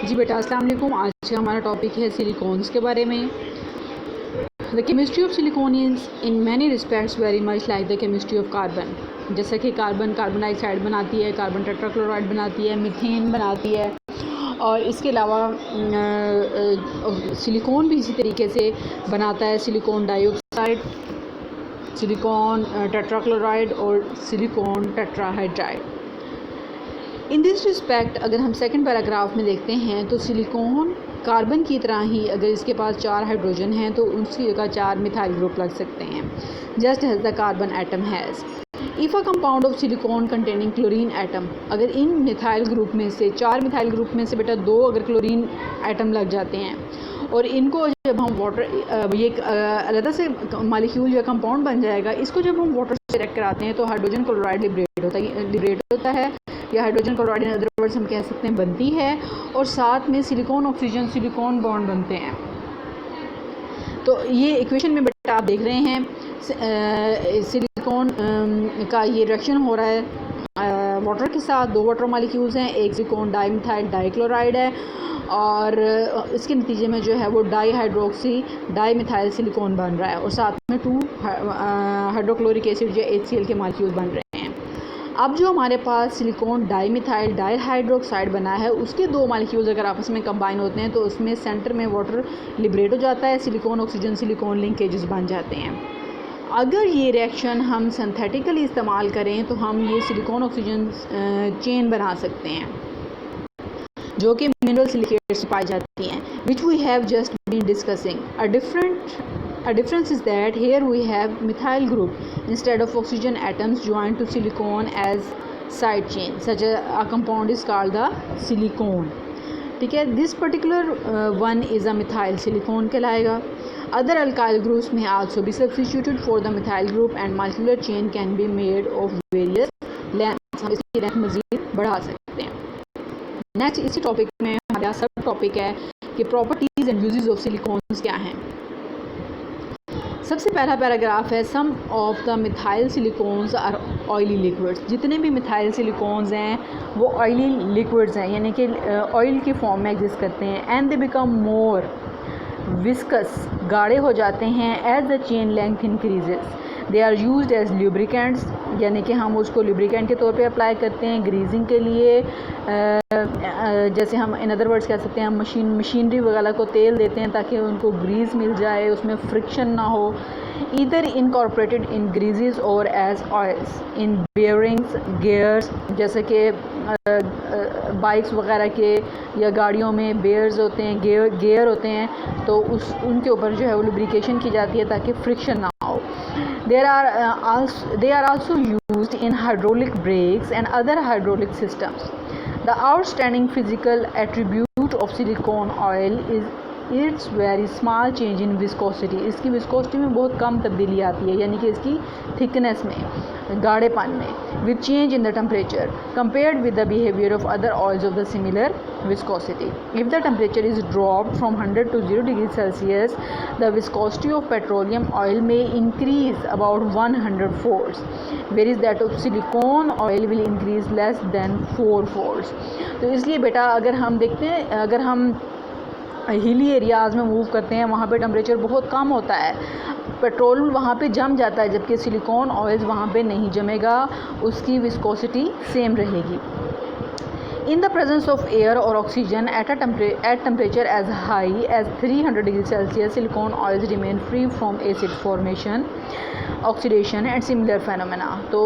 जी बेटा, अस्सलाम वालेकुम। आज का हमारा टॉपिक है सिलिकॉन्स के बारे में। The chemistry of silicon is in many respects very much like the chemistry of carbon. जैसा कि कार्बन डाइऑक्साइड बनाती है, कार्बन टेट्राक्लोराइड बनाती है, मीथेन बनाती है, और इसके अलावा सिलिकॉन भी इसी तरीके से बनाता है। सिलिकॉन डाइऑक्साइड, सिलिकॉन टेट्राक्लोराइड और सिलिकॉन टेट्राहाइड्राइड। इन दिस रिस्पेक्ट अगर हम सेकंड पैराग्राफ में देखते हैं तो सिलिकॉन कार्बन की तरह ही अगर इसके पास 4 हाइड्रोजन हैं तो उसकी जगह 4 मिथाइल ग्रुप लग सकते हैं, just as the carbon atom has. If a compound of silicon containing chlorine atom, अगर इन मिथाइल ग्रुप में से 4 मिथाइल ग्रुप में से बेटा 2 अगर क्लोरीन एटम लग जाते हैं और इनको जब हम वाटर, ये अलग से मालिक्यूल या कंपाउंड बन जाएगा, इसको जब हम वाटर से रिएक्ट कराते हैं तो हाइड्रोजन क्लोराइड लिबरेट होता है या hydrogen chloride in other words हम कह सकते हैं बनती है, और साथ में सिलिकॉन ऑक्सीजन सिलिकॉन बॉन्ड बनते हैं। तो ये इक्वेशन में बेटा आप देख रहे हैं सिलिकॉन का ये रिएक्शन हो रहा है वाटर के साथ। 2 वाटर मालिक्यूल्स हैं, एक सिलिकॉन डाइमिथाइल डाइक्लोराइड है, और इसके नतीजे में जो है वो डाईहाइड्रोक्सी डाईमिथाइल सिलिकॉन बन रहा है, और साथ में 2 हाइड्रोक्लोरिक एसिड या HCl के मालिक्यूल्स बन रहे हैं। अब जो हमारे पास सिलिकॉन डाईमिथाइल डाईहाइड्रोक्साइड बना है, उसके 2 मालिक्यूल्स अगर आपस में कंबाइन होते हैं तो उसमें सेंटर में वाटर लिबरेट हो जाता है, सिलिकॉन ऑक्सीजन सिलिकॉन लिंकेजेस बन जाते हैं। अगर ये रिएक्शन हम सिंथेटिकली इस्तेमाल करें तो हम ये सिलिकॉन ऑक्सीजन चेन बना सकते हैं जो कि मिनरल सिलिकेट्स पाई जाती हैं, which we have just been discussing. A difference is that here we have methyl group instead of oxygen atoms joined to silicon as side chain. Such a compound is called the silicone. ठीक है, this particular one is a methyl silicone कहलाएगा। Other alkyl groups may also be substituted for the methyl group and molecular chain can be made of various lengths. हम इसकी length मज़ीद बढ़ा सकते हैं। Next इसी टॉपिक में हमारा सब टॉपिक है कि properties and uses of silicones क्या हैं। सबसे पहला पैराग्राफ है some of the methyl silicones are oily liquids. जितने भी मिथाइल सिलिकॉन्स हैं वो ऑयली लिक्विड्स हैं, यानी कि ऑयल की फॉर्म में एग्जिस्ट करते हैं। And they become more viscous, गाढ़े हो जाते हैं as the chain length increases. They are used as lubricants, यानी कि हम उसको ल्यूब्रिकेंट के तौर पे अप्लाई करते हैं ग्रीजिंग के लिए। जैसे हम इन अदर वर्ड्स कह सकते हैं हम मशीनरी वगैरह को तेल देते हैं ताकि उनको ग्रीस मिल जाए, उसमें फ्रिक्शन ना हो। ईदर इनकॉर्पोरेटेड इन ग्रीजेस और एज ऑयल्स इन बेयरिंग्स गियर्स, जैसे कि बाइक्स वगैरह के या गाड़ियों में बेयर्स होते हैं, गियर होते हैं, तो उनके ऊपर जो है वो लुब्रिकेशन की जाती है ताकि फ्रिक्शन ना हो। They are also used in hydraulic brakes and other hydraulic systems. The outstanding physical attribute of silicone oil is its very small change in viscosity. इसकी विस्कोसिटी में बहुत कम तब्दीली आती है, यानी कि इसकी थिकनेस में, गाढ़ेपन में, with change in the temperature compared with the behavior of other oils of the similar viscosity. If the temperature is dropped from 100 to 0 degrees Celsius, the viscosity of petroleum oil may increase about 100 folds, whereas that of silicone oil will increase less than 4 folds. तो इसलिए बेटा अगर हम देखते हैं, अगर हम hilly areas में मूव करते हैं वहाँ पे टेम्परेचर बहुत कम होता है, पेट्रोल वहाँ पे जम जाता है, जबकि सिलिकॉन ऑयल्स वहाँ पे नहीं जमेगा, उसकी विस्कोसिटी सेम रहेगी। In the presence of air or oxygen at temperature as high as 300 degrees Celsius, silicone oils remain free from acid formation, oxidation and similar phenomena. तो